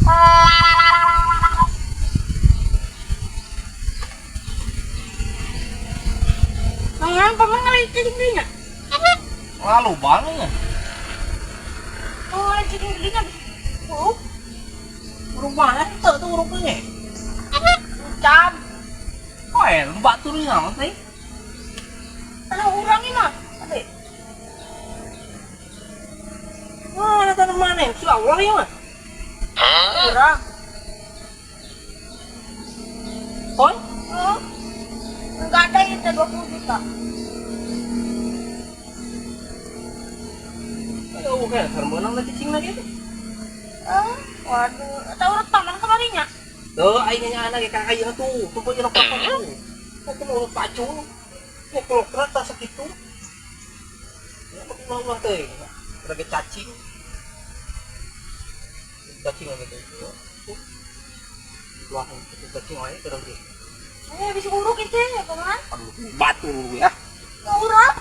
Ngapain paman ngeliatin dia? Lalu banget. Oh, ngeliatin dia. Oh, Rumahnya itu tuh rupanya. jam. Kok ya, lu batu nih nggak sih? Ada orangnya mah. Ada. Wah, ada tanaman nih, si Allah ya mah. Orang. Koi? Oh, enggak ada itu 20 juta. Ayo, kayak sermonang lagi cing lagi tuh. Waduh, tahu rekaman kemarinnya. Tuh, aingnya anak kayak aing tuh, tumpuk irok apa tuh. Aku mau pacu. Ya kalau kereta segitu. Ya aku mau teh. Sebagai cacing. Cacing gitu. Wah, itu cacing aja terus. Bisa uruk itu ya, paman. Aduh, batu ya. Uruk.